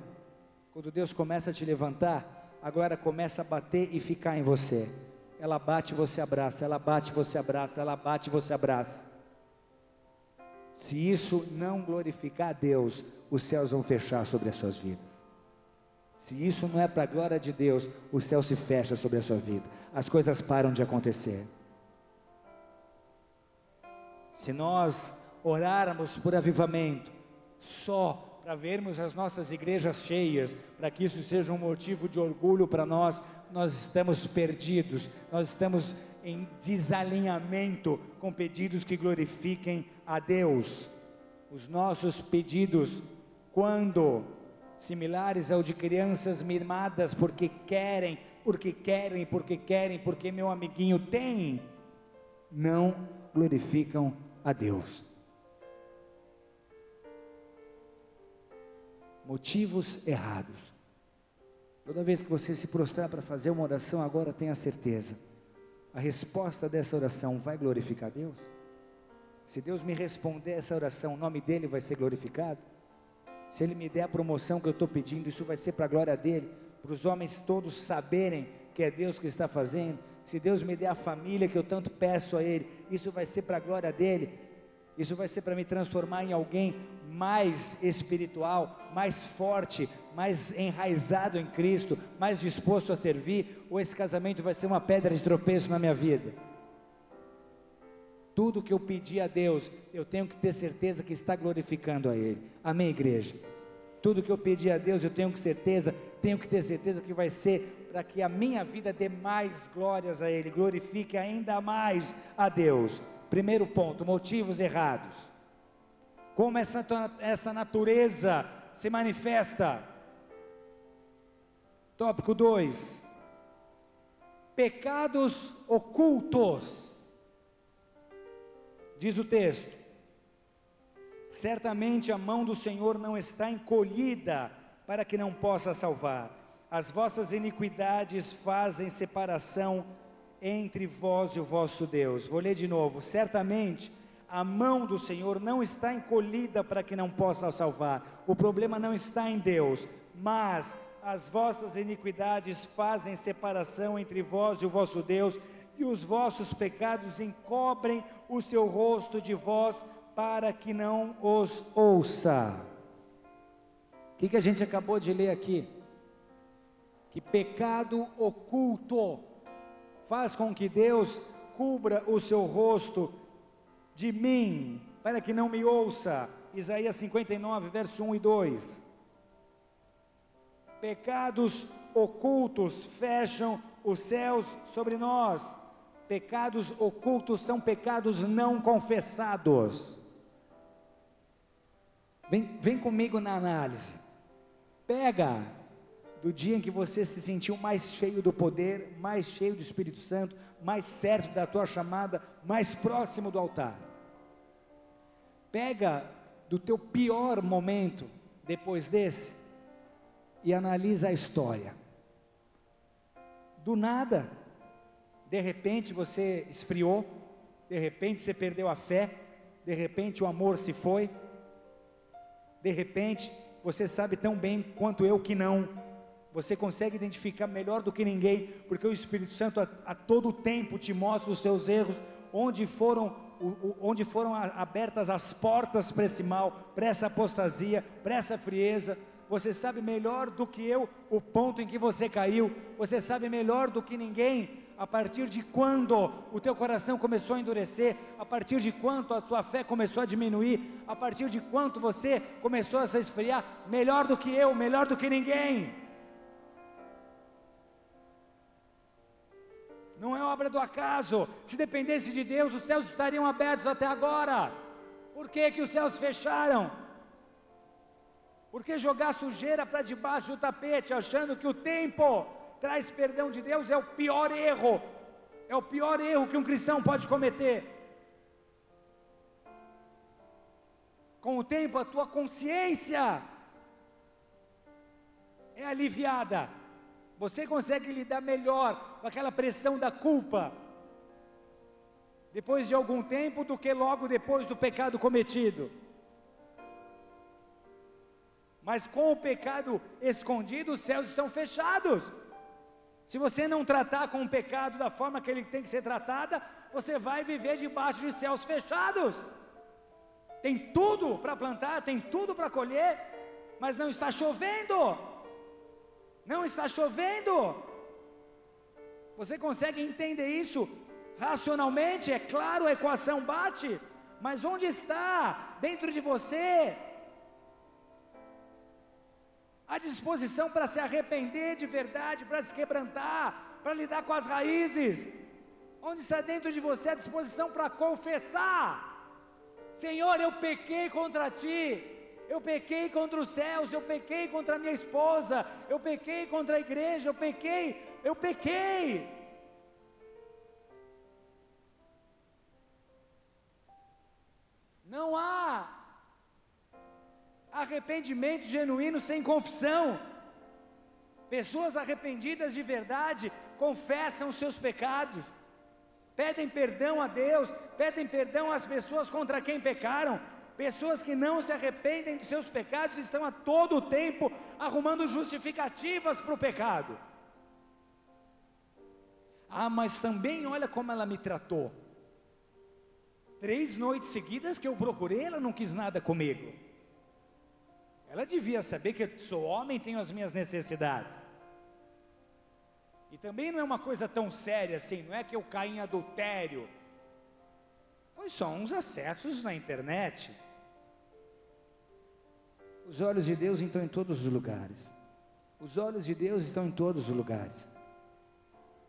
Quando Deus começa a te levantar, a glória começa a bater e ficar em você. Ela bate, você abraça, ela bate, você abraça, ela bate, você abraça. Se isso não glorificar a Deus, os céus vão fechar sobre as suas vidas. Se isso não é para a glória de Deus, o céu se fecha sobre a sua vida. As coisas param de acontecer. Se nós orarmos por avivamento, só para vermos as nossas igrejas cheias, para que isso seja um motivo de orgulho para nós, nós estamos perdidos, nós estamos em desalinhamento com pedidos que glorifiquem a Deus. Os nossos pedidos, quando similares ao de crianças mimadas, porque querem, porque meu amiguinho tem, não glorificam a Deus. Motivos errados. Toda vez que você se prostrar para fazer uma oração, agora tenha certeza, a resposta dessa oração vai glorificar Deus? Se Deus me responder essa oração, o nome dele vai ser glorificado? Se Ele me der a promoção que eu estou pedindo, isso vai ser para a glória dele, para os homens todos saberem que é Deus que está fazendo. Se Deus me der a família que eu tanto peço a Ele, isso vai ser para a glória dele, isso vai ser para me transformar em alguém mais espiritual, mais forte, mais enraizado em Cristo, mais disposto a servir, ou esse casamento vai ser uma pedra de tropeço na minha vida? Tudo que eu pedi a Deus, eu tenho que ter certeza que está glorificando a Ele. Amém, igreja? Tudo que eu pedi a Deus, eu tenho que ter certeza que vai ser para que a minha vida dê mais glórias a Ele, glorifique ainda mais a Deus. Primeiro ponto, motivos errados. Como essa natureza se manifesta? Tópico 2, pecados ocultos. Diz o texto: certamente a mão do Senhor não está encolhida para que não possa salvar, as vossas iniquidades fazem separação entre vós e o vosso Deus. Vou ler de novo: certamente a mão do Senhor não está encolhida para que não possa salvar. O problema não está em Deus, mas as vossas iniquidades fazem separação entre vós e o vosso Deus, e os vossos pecados encobrem o seu rosto de vós, para que não os ouça. O que a gente acabou de ler aqui? Que pecado oculto faz com que Deus cubra o seu rosto de mim, para que não me ouça. Isaías 59, verso 1 e 2. Pecados ocultos fecham os céus sobre nós. Pecados ocultos são pecados não confessados. Vem comigo na análise. Pega do dia em que você se sentiu mais cheio do poder, mais cheio do Espírito Santo, mais certo da tua chamada, mais próximo do altar. Pega do teu pior momento depois desse e analisa a história. Do nada, de repente você esfriou, de repente você perdeu a fé, de repente o amor se foi, de repente você sabe tão bem quanto eu que não, você consegue identificar melhor do que ninguém, porque o Espírito Santo a todo tempo te mostra os seus erros, onde foram abertas as portas para esse mal, para essa apostasia, para essa frieza. Você sabe melhor do que eu o ponto em que você caiu, você sabe melhor do que ninguém a partir de quando o teu coração começou a endurecer, a partir de quando a tua fé começou a diminuir, a partir de quando você começou a se esfriar, melhor do que eu, melhor do que ninguém. Não é obra do acaso. Se dependesse de Deus, os céus estariam abertos até agora. Por que os céus fecharam? Por que jogar sujeira para debaixo do tapete, achando que o tempo traz perdão de Deus, é o pior erro que um cristão pode cometer. Com o tempo, a tua consciência é aliviada, você consegue lidar melhor com aquela pressão da culpa, depois de algum tempo, do que logo depois do pecado cometido. Mas com o pecado escondido, os céus estão fechados. Se você não tratar com o pecado da forma que ele tem que ser tratada, você vai viver debaixo de céus fechados. Tem tudo para plantar, tem tudo para colher, mas não está chovendo. Não está chovendo. Você consegue entender isso racionalmente? É claro, a equação bate, mas onde está dentro de você a disposição para se arrepender de verdade, para se quebrantar, para lidar com as raízes? Onde está dentro de você a disposição para confessar: Senhor, eu pequei contra Ti, eu pequei contra os céus, eu pequei contra a minha esposa, eu pequei contra a igreja, eu pequei. Não há arrependimento genuíno sem confissão. Pessoas arrependidas de verdade confessam os seus pecados, pedem perdão a Deus, pedem perdão às pessoas contra quem pecaram. Pessoas que não se arrependem dos seus pecados estão a todo tempo arrumando justificativas para o pecado. Ah, mas também olha como ela me tratou. 3 noites seguidas que eu procurei, ela não quis nada comigo. Ela devia saber que eu sou homem e tenho as minhas necessidades. E também não é uma coisa tão séria assim, não é que eu caí em adultério. Foi só uns acessos na internet. Os olhos de Deus estão em todos os lugares. Os olhos de Deus estão em todos os lugares.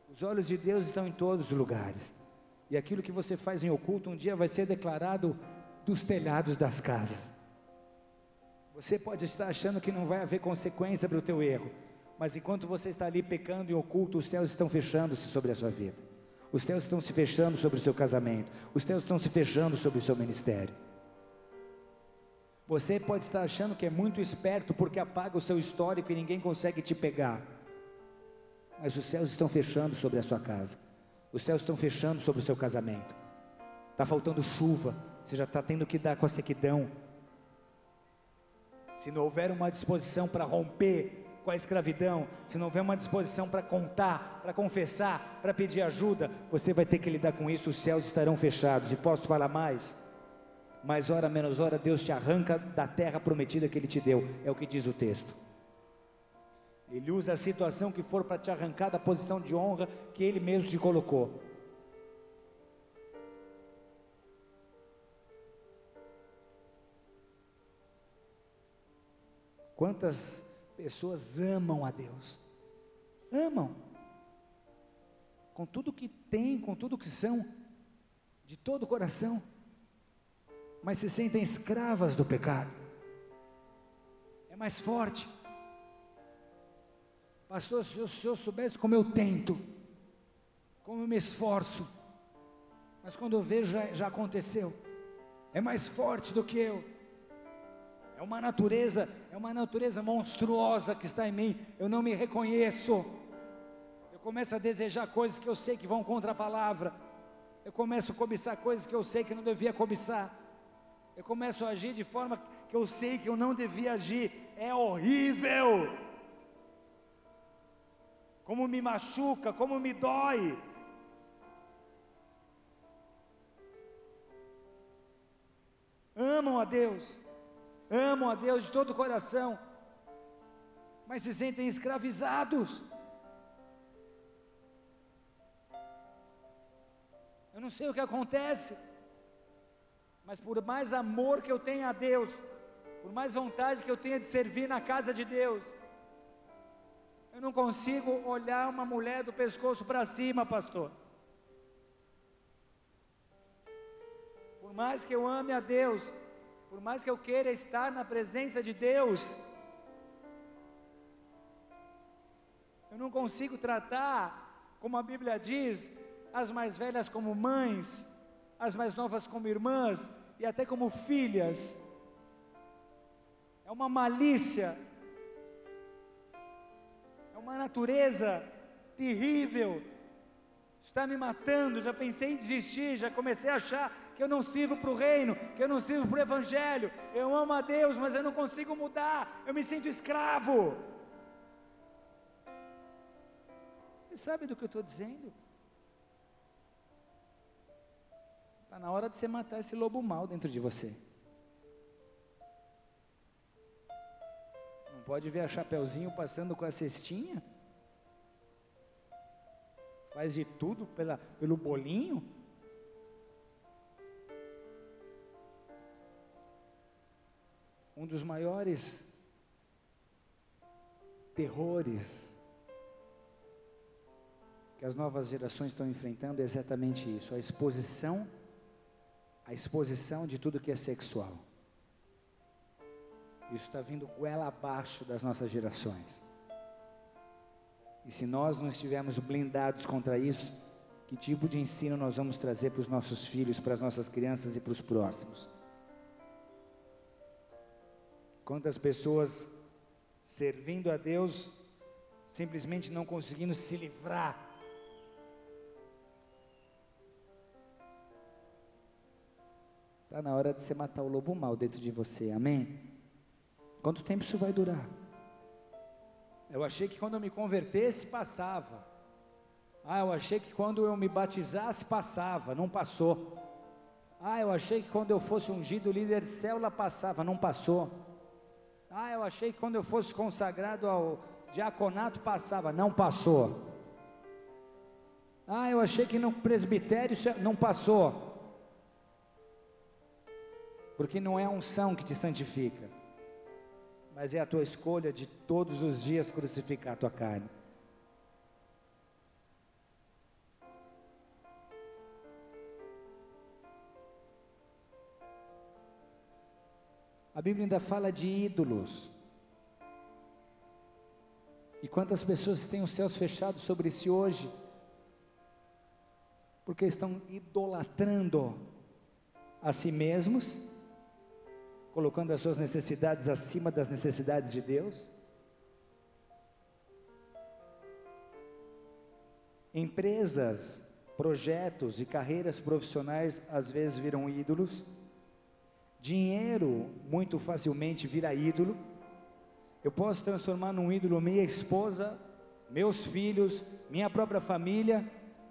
Os olhos de Deus estão em todos os lugares. E aquilo que você faz em oculto, um dia vai ser declarado dos telhados das casas. Você pode estar achando que não vai haver consequência para o teu erro, mas enquanto você está ali pecando em oculto, os céus estão fechando-se sobre a sua vida. Os céus estão se fechando sobre o seu casamento. Os céus estão se fechando sobre o seu ministério. Você pode estar achando que é muito esperto porque apaga o seu histórico e ninguém consegue te pegar, mas os céus estão fechando sobre a sua casa. Os céus estão fechando sobre o seu casamento. Está faltando chuva, você já está tendo que dar com a sequidão. Se não houver uma disposição para romper com a escravidão, se não houver uma disposição para contar, para confessar, para pedir ajuda, você vai ter que lidar com isso. Os céus estarão fechados. E posso falar mais? Mais hora menos hora, Deus te arranca da terra prometida que Ele te deu. É o que diz o texto. Ele usa a situação que for para te arrancar da posição de honra que Ele mesmo te colocou. Quantas pessoas amam a Deus? Amam. Com tudo que têm, com tudo que são, de todo o coração, mas se sentem escravas do pecado. É mais forte. Pastor, se eu soubesse como eu tento, como eu me esforço, mas quando eu vejo já aconteceu, é mais forte do que eu. É uma natureza monstruosa que está em mim. Eu não me reconheço. Eu começo a desejar coisas que eu sei que vão contra a palavra. Eu começo a cobiçar coisas que eu sei que não devia cobiçar. Eu começo a agir de forma que eu sei que eu não devia agir. É horrível. Como me machuca, como me dói. Amam a Deus de todo o coração, mas se sentem escravizados. Eu não sei o que acontece, mas por mais amor que eu tenha a Deus, por mais vontade que eu tenha de servir na casa de Deus, eu não consigo olhar uma mulher do pescoço para cima, pastor. Por mais que eu ame a Deus, por mais que eu queira estar na presença de Deus, eu Eu não consigo tratar, como a Bíblia diz, as mais velhas como mães, as mais novas como irmãs e até como filhas. É uma malícia, é uma natureza terrível, está me matando. Já pensei em desistir, já comecei a achar que eu não sirvo para o reino, que eu não sirvo para o evangelho. Eu amo a Deus, mas eu não consigo mudar, eu me sinto escravo. Você sabe do que eu estou dizendo? Está na hora de você matar esse lobo mau dentro de você. Não pode ver a Chapeuzinho passando com a cestinha? Faz de tudo pelo bolinho? Um dos maiores terrores que as novas gerações estão enfrentando é exatamente isso, a exposição de tudo que é sexual. Isso está vindo goela abaixo das nossas gerações. E se nós não estivermos blindados contra isso, que tipo de ensino nós vamos trazer para os nossos filhos, para as nossas crianças e para os próximos? Quantas pessoas servindo a Deus, simplesmente não conseguindo se livrar. Está na hora de você matar o lobo mau dentro de você, amém? Quanto tempo isso vai durar? Eu achei que quando eu me convertesse, passava. Eu achei que quando eu me batizasse, passava, não passou. Eu achei que quando eu fosse ungido líder de célula, passava, não passou. Eu achei que quando eu fosse consagrado ao diaconato, passava, não passou. Eu achei que no presbitério, não passou. Porque não é a unção que te santifica, mas é a tua escolha de todos os dias crucificar a tua carne. A Bíblia ainda fala de ídolos. E quantas pessoas têm os céus fechados sobre si hoje? Porque estão idolatrando a si mesmos, colocando as suas necessidades acima das necessidades de Deus. Empresas, projetos e carreiras profissionais às vezes viram ídolos. Dinheiro muito facilmente vira ídolo. Eu posso transformar num ídolo minha esposa, meus filhos, minha própria família,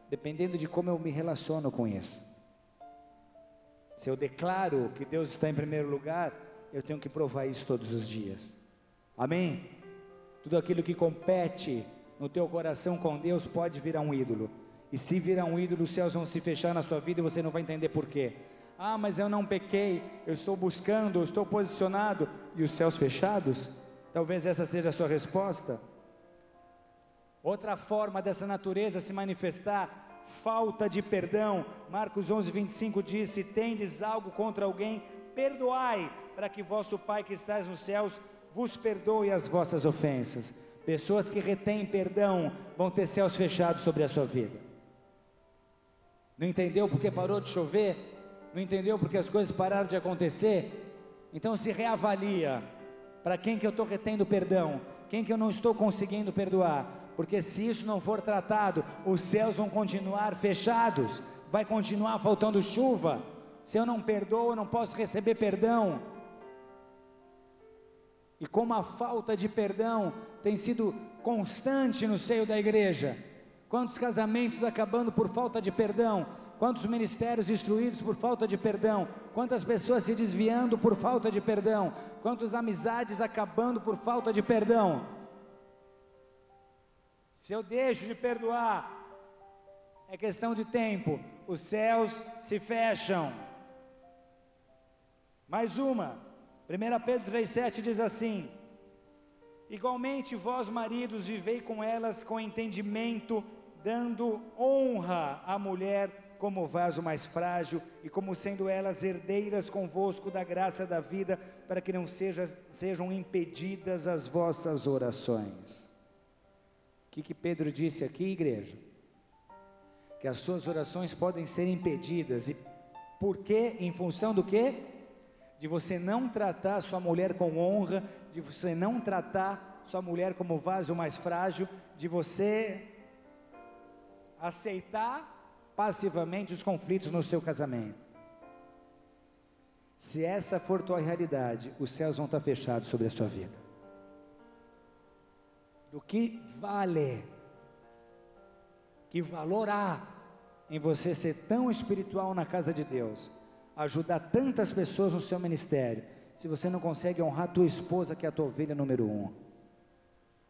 dependendo de como eu me relaciono com isso. Se eu declaro que Deus está em primeiro lugar, eu tenho que provar isso todos os dias, amém? Tudo aquilo que compete no teu coração com Deus pode virar um ídolo, e se virar um ídolo, os céus vão se fechar na sua vida e você não vai entender por quê. Mas eu não pequei, eu estou buscando, eu estou posicionado, e os céus fechados? Talvez essa seja a sua resposta. Outra forma dessa natureza se manifestar, falta de perdão. Marcos 11:25 diz: se tendes algo contra alguém, perdoai, para que vosso Pai que estás nos céus vos perdoe as vossas ofensas. Pessoas que retêm perdão vão ter céus fechados sobre a sua vida. Não entendeu porque parou de chover? Não entendeu porque as coisas pararam de acontecer? Então se reavalia, para quem que eu estou retendo perdão, quem que eu não estou conseguindo perdoar, porque se isso não for tratado, os céus vão continuar fechados, vai continuar faltando chuva. Se eu não perdoo, eu não posso receber perdão. E como a falta de perdão tem sido constante no seio da igreja, quantos casamentos acabando por falta de perdão, quantos ministérios destruídos por falta de perdão, quantas pessoas se desviando por falta de perdão, quantas amizades acabando por falta de perdão. Se eu deixo de perdoar, é questão de tempo, os céus se fecham. Mais uma, 1 Pedro 3,7 diz assim: igualmente vós maridos vivei com elas com entendimento, dando honra à mulher como vaso mais frágil, e como sendo elas herdeiras convosco da graça da vida, para que não sejam impedidas as vossas orações. que Pedro disse aqui, igreja? Que as suas orações podem ser impedidas. E por quê? Em função do quê? De você não tratar sua mulher com honra, de você não tratar sua mulher como vaso mais frágil, de você aceitar passivamente os conflitos no seu casamento. Se essa for tua realidade, os céus vão estar fechados sobre a sua vida. Do que vale, que valor há em você ser tão espiritual na casa de Deus, ajudar tantas pessoas no seu ministério, se você não consegue honrar tua esposa, que é a tua ovelha número 1?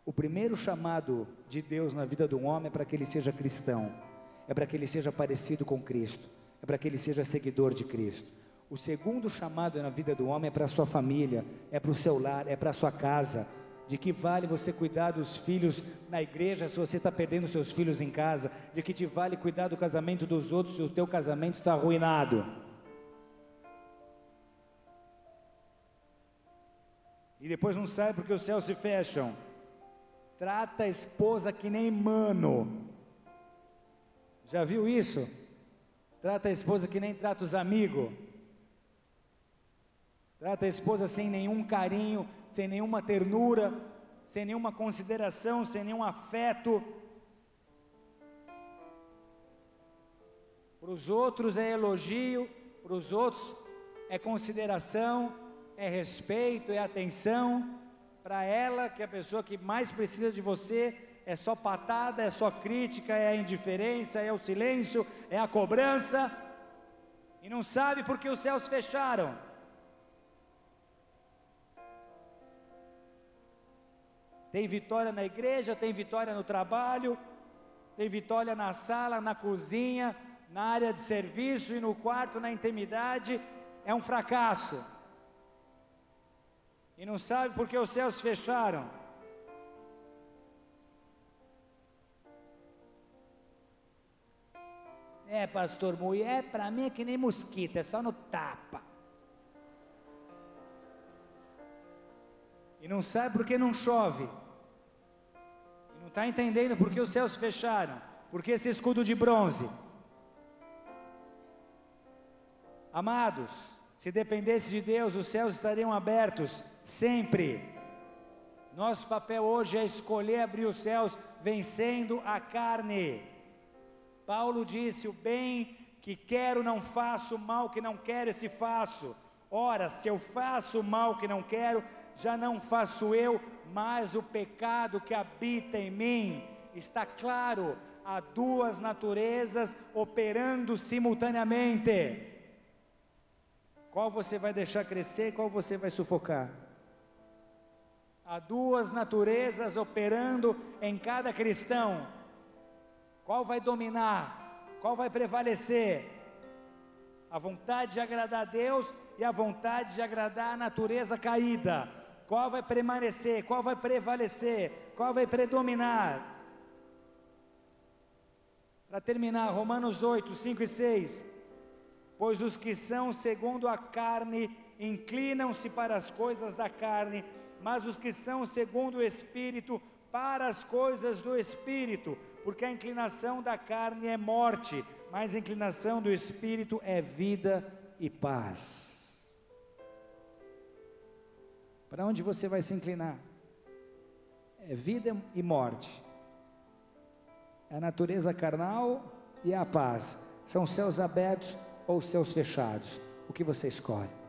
O primeiro chamado de Deus na vida de um homem é para que ele seja cristão, é para que ele seja parecido com Cristo, é para que ele seja seguidor de Cristo. O segundo chamado na vida do homem é para a sua família, é para o seu lar, é para a sua casa. De que vale você cuidar dos filhos na igreja se você está perdendo seus filhos em casa? De que te vale cuidar do casamento dos outros se o teu casamento está arruinado? E depois não sabe porque os céus se fecham. Trata a esposa que nem mano. Já viu isso? Trata a esposa que nem trata os amigos. Trata a esposa sem nenhum carinho, sem nenhuma ternura, sem nenhuma consideração, sem nenhum afeto. Para os outros é elogio, para os outros é consideração, é respeito, é atenção. Para ela, que é a pessoa que mais precisa de você, é só patada, é só crítica, é a indiferença, é o silêncio, é a cobrança. E não sabe porque os céus fecharam. Tem vitória na igreja, tem vitória no trabalho, tem vitória na sala, na cozinha, na área de serviço e no quarto, na intimidade. É um fracasso. E não sabe porque os céus fecharam. É, pastor, mulher para mim é que nem mosquito, é só no tapa. E não sabe porque não chove. E não está entendendo porque os céus fecharam. Porque esse escudo de bronze. Amados, se dependesse de Deus, os céus estariam abertos sempre. Nosso papel hoje é escolher abrir os céus vencendo a carne. Paulo disse: o bem que quero não faço, o mal que não quero esse faço. Ora, se eu faço o mal que não quero, já não faço eu, mas o pecado que habita em mim. Está claro, há duas naturezas operando simultaneamente. Qual você vai deixar crescer, qual você vai sufocar? Há duas naturezas operando em cada cristão. Qual vai dominar? Qual vai prevalecer? A vontade de agradar a Deus e a vontade de agradar a natureza caída. Qual vai permanecer? Qual vai prevalecer? Qual vai predominar? Para terminar, Romanos 8, 5 e 6. Pois os que são segundo a carne inclinam-se para as coisas da carne, mas os que são segundo o Espírito para as coisas do Espírito, porque a inclinação da carne é morte, mas a inclinação do Espírito é vida e paz. Para onde você vai se inclinar? É vida e morte. É a natureza carnal e a paz. São céus abertos ou céus fechados. O que você escolhe?